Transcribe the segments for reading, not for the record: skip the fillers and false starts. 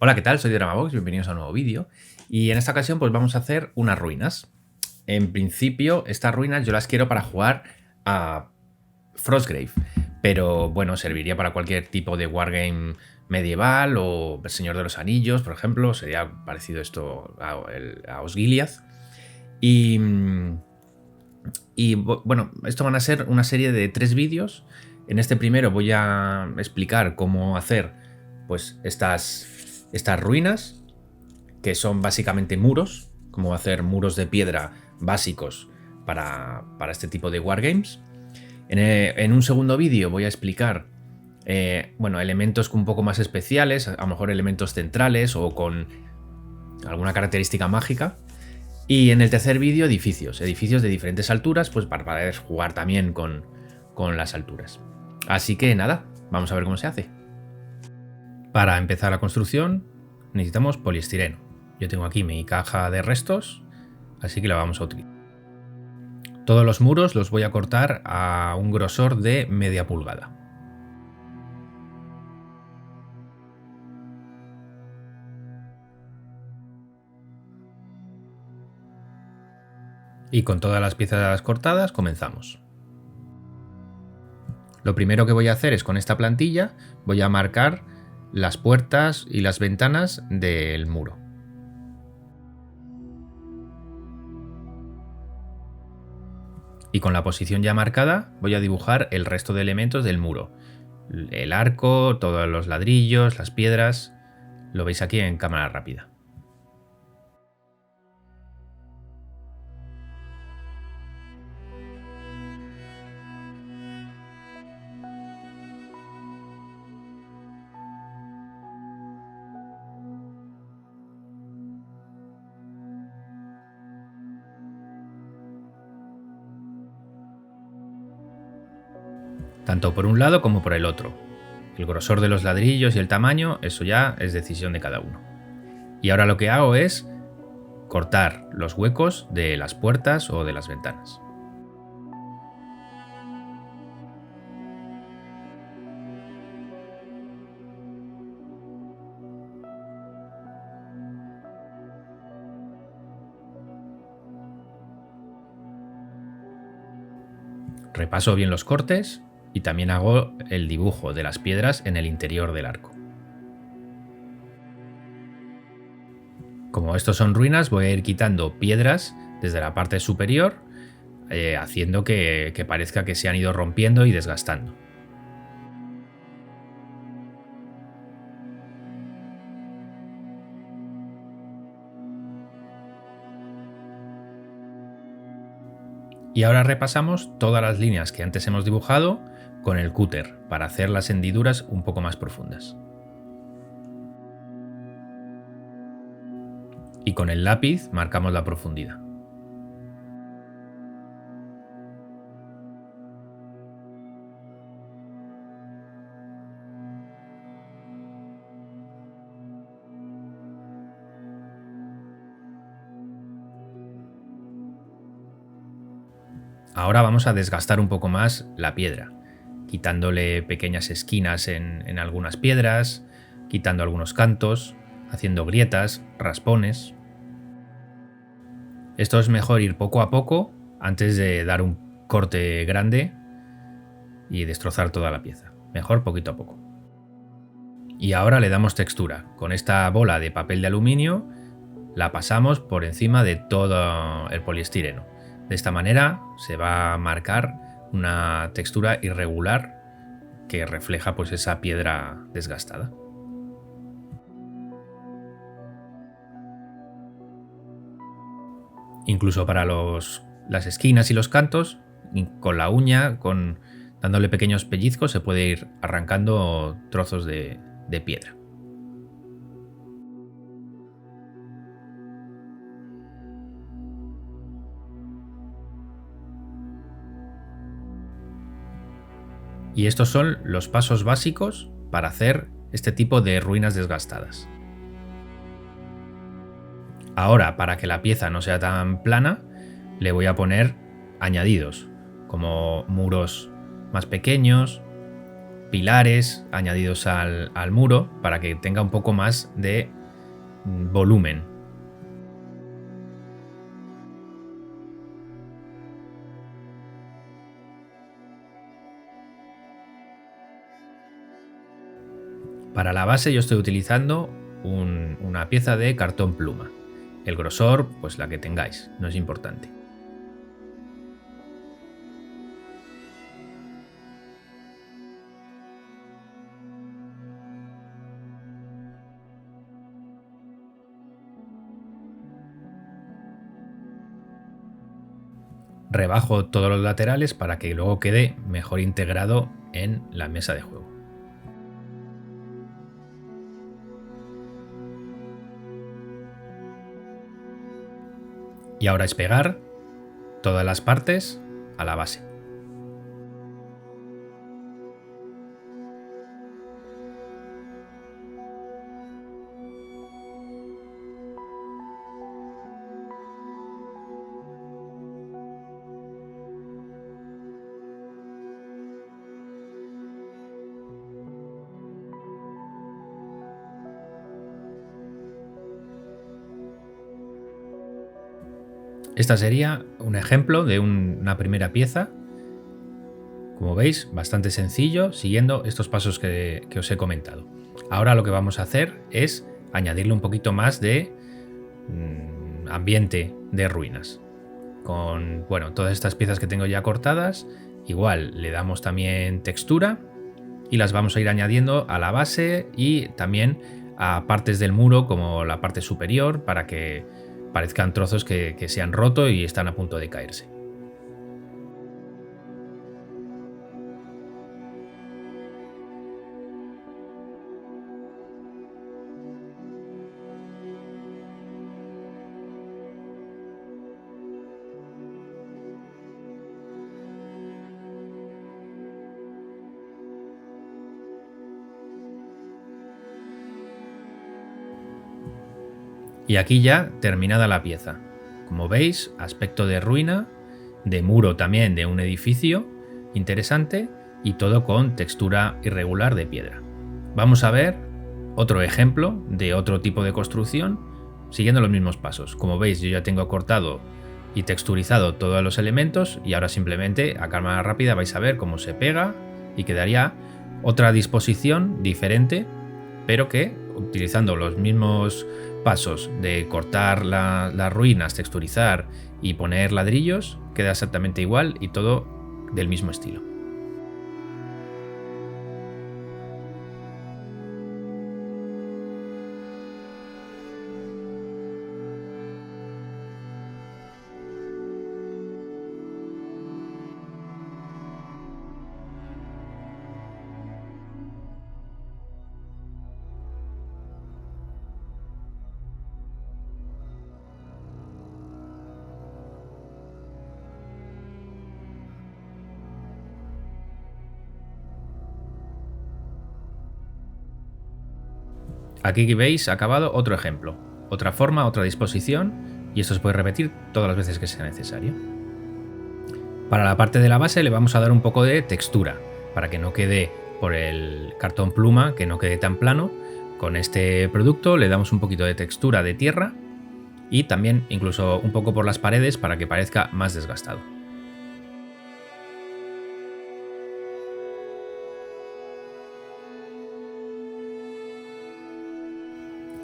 Hola, ¿qué tal? Soy Dramabox, bienvenidos a un nuevo vídeo. Y en esta ocasión pues vamos a hacer unas ruinas. En principio, estas ruinas yo las quiero para jugar a Frostgrave, pero bueno, serviría para cualquier tipo de wargame medieval o El Señor de los Anillos, por ejemplo. Sería parecido esto a Osgiliath. Y, bueno, esto van a ser una serie de 3 vídeos. En este primero voy a explicar cómo hacer pues estas ruinas, que son básicamente muros, cómo hacer muros de piedra básicos para este tipo de wargames. En un segundo vídeo voy a explicar bueno, elementos un poco más especiales, a lo mejor elementos centrales o con alguna característica mágica. Y en el tercer vídeo, edificios de diferentes alturas, pues para poder jugar también con las alturas. Así que nada, vamos a ver cómo se hace. Para empezar la construcción necesitamos poliestireno. Yo tengo aquí mi caja de restos, así que la vamos a utilizar. Todos los muros los voy a cortar a un grosor de media pulgada. Y con todas las piezas cortadas comenzamos. Lo primero que voy a hacer es, con esta plantilla voy a marcar las puertas y las ventanas del muro. Y con la posición ya marcada voy a dibujar el resto de elementos del muro. El arco, todos los ladrillos, las piedras. Lo veis aquí en cámara rápida. Tanto por un lado como por el otro. El grosor de los ladrillos y el tamaño, eso ya es decisión de cada uno. Y ahora lo que hago es cortar los huecos de las puertas o de las ventanas. Repaso bien los cortes y también hago el dibujo de las piedras en el interior del arco. Como estos son ruinas, voy a ir quitando piedras desde la parte superior, haciendo que parezca que se han ido rompiendo y desgastando. Y ahora repasamos todas las líneas que antes hemos dibujado con el cúter para hacer las hendiduras un poco más profundas. Y con el lápiz marcamos la profundidad. Ahora vamos a desgastar un poco más la piedra, quitándole pequeñas esquinas en algunas piedras, quitando algunos cantos, haciendo grietas, raspones. Esto es mejor ir poco a poco antes de dar un corte grande y destrozar toda la pieza. Mejor poquito a poco. Y ahora le damos textura. Con esta bola de papel de aluminio la pasamos por encima de todo el poliestireno. De esta manera se va a marcar una textura irregular que refleja pues esa piedra desgastada. Incluso para las esquinas y los cantos, con la uña, dándole pequeños pellizcos, se puede ir arrancando trozos de piedra. Y estos son los pasos básicos para hacer este tipo de ruinas desgastadas. Ahora, para que la pieza no sea tan plana, le voy a poner añadidos, como muros más pequeños, pilares añadidos al muro para que tenga un poco más de volumen. Para la base yo estoy utilizando una pieza de cartón pluma. El grosor, pues la que tengáis, no es importante. Rebajo todos los laterales para que luego quede mejor integrado en la mesa de juego. Y ahora es pegar todas las partes a la base. Esta sería un ejemplo de una primera pieza. Como veis, bastante sencillo, siguiendo estos pasos que os he comentado. Ahora lo que vamos a hacer es añadirle un poquito más de ambiente de ruinas. Con todas estas piezas que tengo ya cortadas, igual le damos también textura y las vamos a ir añadiendo a la base y también a partes del muro como la parte superior para que parezcan trozos que se han roto y están a punto de caerse. Y aquí ya terminada la pieza. Como veis, aspecto de ruina, de muro también de un edificio interesante y todo con textura irregular de piedra. Vamos a ver otro ejemplo de otro tipo de construcción siguiendo los mismos pasos. Como veis, yo ya tengo cortado y texturizado todos los elementos y ahora simplemente a cámara rápida vais a ver cómo se pega y quedaría otra disposición diferente, pero que utilizando los mismos pasos de cortar las ruinas, texturizar y poner ladrillos, queda exactamente igual y todo del mismo estilo. Aquí veis acabado otro ejemplo, otra forma, otra disposición y esto se puede repetir todas las veces que sea necesario. Para la parte de la base le vamos a dar un poco de textura para que no quede por el cartón pluma, que no quede tan plano. Con este producto le damos un poquito de textura de tierra y también incluso un poco por las paredes para que parezca más desgastado.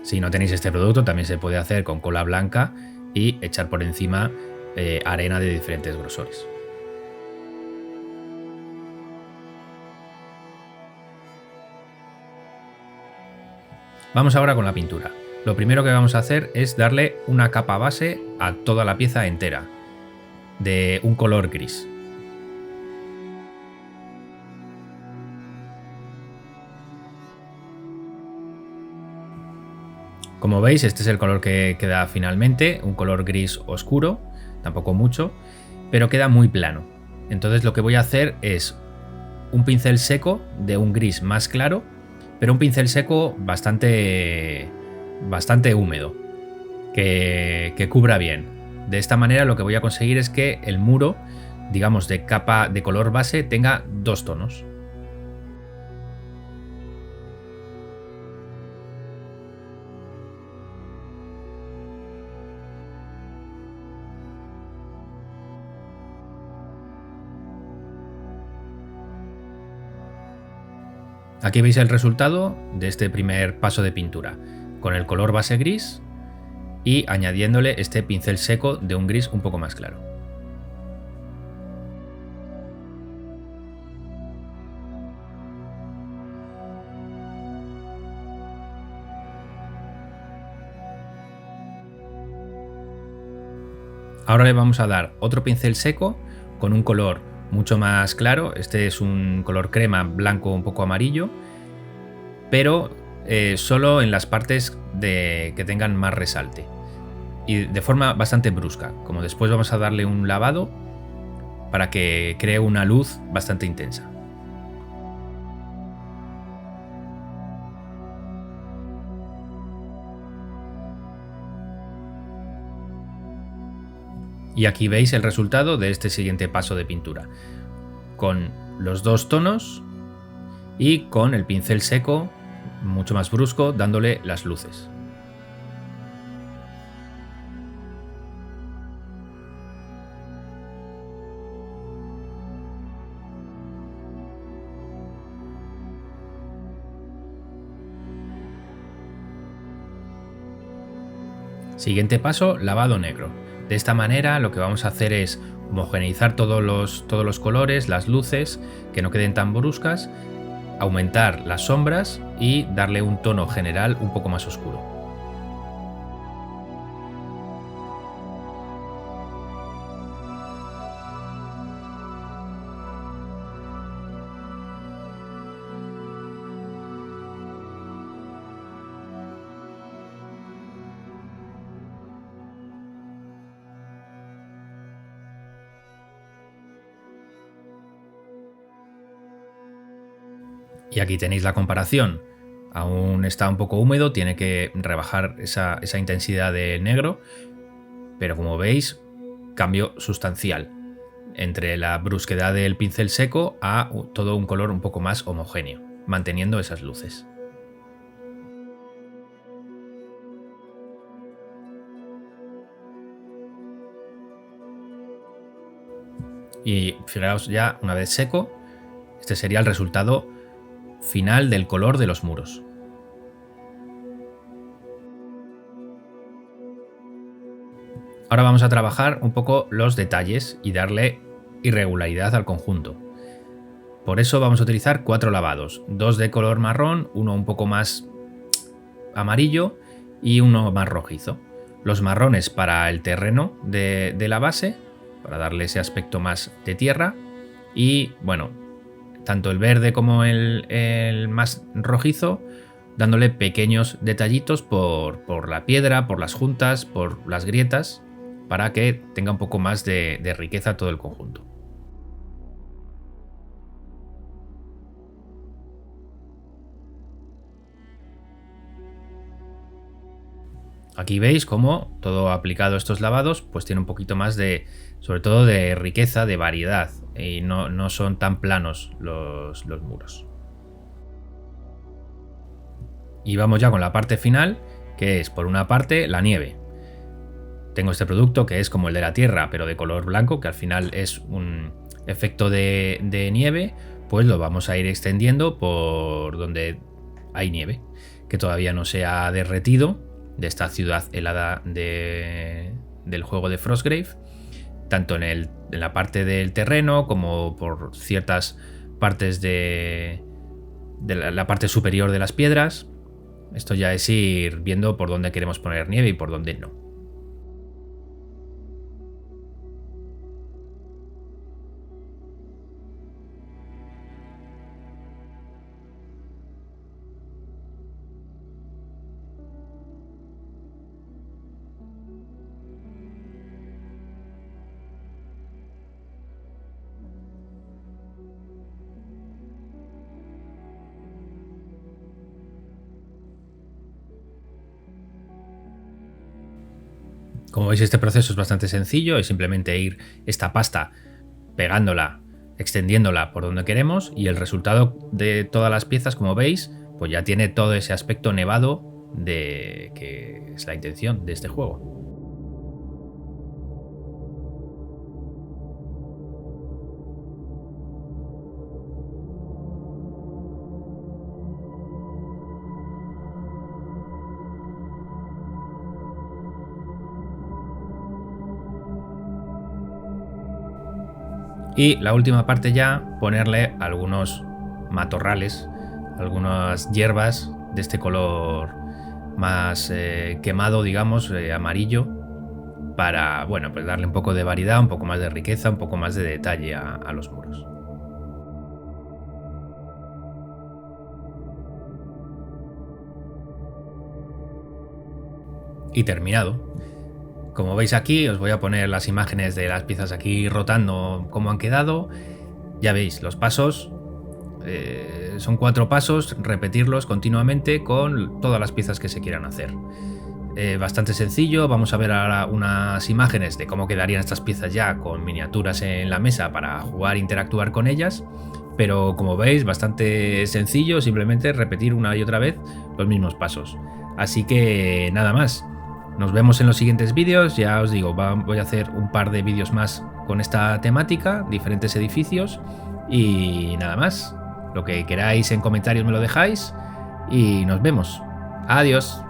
Si no tenéis este producto, también se puede hacer con cola blanca y echar por encima arena de diferentes grosores. Vamos ahora con la pintura. Lo primero que vamos a hacer es darle una capa base a toda la pieza entera, de un color gris. Como veis, este es el color que queda finalmente, un color gris oscuro, tampoco mucho, pero queda muy plano. Entonces lo que voy a hacer es un pincel seco de un gris más claro, pero un pincel seco bastante húmedo, que cubra bien. De esta manera lo que voy a conseguir es que el muro, digamos de capa de color base, tenga dos tonos. Aquí veis el resultado de este primer paso de pintura, con el color base gris y añadiéndole este pincel seco de un gris un poco más claro. Ahora le vamos a dar otro pincel seco con un color mucho más claro. Este es un color crema, blanco, un poco amarillo, pero solo en las partes que tengan más resalte y de forma bastante brusca. Como después vamos a darle un lavado para que cree una luz bastante intensa. Y aquí veis el resultado de este siguiente paso de pintura, con los dos tonos y con el pincel seco mucho más brusco dándole las luces. Siguiente paso, lavado negro. De esta manera lo que vamos a hacer es homogeneizar todos los colores, las luces, que no queden tan bruscas, aumentar las sombras y darle un tono general un poco más oscuro. Y aquí tenéis la comparación. Aún está un poco húmedo, tiene que rebajar esa intensidad de negro, pero como veis, cambio sustancial entre la brusquedad del pincel seco a todo un color un poco más homogéneo, manteniendo esas luces. Y fijaos ya, una vez seco, este sería el resultado final del color de los muros. Ahora vamos a trabajar un poco los detalles y darle irregularidad al conjunto. Por eso vamos a utilizar 4 lavados, 2 de color marrón, uno un poco más amarillo y uno más rojizo. Los marrones para el terreno de la base, para darle ese aspecto más de tierra, y bueno, tanto el verde como el más rojizo, dándole pequeños detallitos por la piedra, por las juntas, por las grietas, para que tenga un poco más de riqueza todo el conjunto. Aquí veis cómo todo aplicado a estos lavados pues tiene un poquito más sobre todo de riqueza, de variedad, y no son tan planos los muros. Y vamos ya con la parte final, que es por una parte la nieve. Tengo este producto que es como el de la Tierra, pero de color blanco, que al final es un efecto de nieve, pues lo vamos a ir extendiendo por donde hay nieve, que todavía no se ha derretido de esta ciudad helada del juego de Frostgrave, tanto en la parte del terreno como por ciertas partes de la parte superior de las piedras. Esto ya es ir viendo por dónde queremos poner nieve y por dónde no. Como veis, este proceso es bastante sencillo, es simplemente ir esta pasta pegándola, extendiéndola por donde queremos, y el resultado de todas las piezas, como veis, pues ya tiene todo ese aspecto nevado de que es la intención de este juego. Y la última parte ya, ponerle algunos matorrales, algunas hierbas de este color más quemado, digamos, amarillo, para, bueno, pues darle un poco de variedad, un poco más de riqueza, un poco más de detalle a los muros. Y terminado. Como veis aquí, os voy a poner las imágenes de las piezas aquí rotando cómo han quedado. Ya veis, los pasos son 4 pasos, repetirlos continuamente con todas las piezas que se quieran hacer. Bastante sencillo. Vamos a ver ahora unas imágenes de cómo quedarían estas piezas ya con miniaturas en la mesa para jugar e interactuar con ellas. Pero como veis, bastante sencillo, simplemente repetir una y otra vez los mismos pasos. Así que nada más. Nos vemos en los siguientes vídeos. Ya os digo, voy a hacer un par de vídeos más con esta temática, diferentes edificios. Y nada más. Lo que queráis en comentarios me lo dejáis. Y nos vemos. Adiós.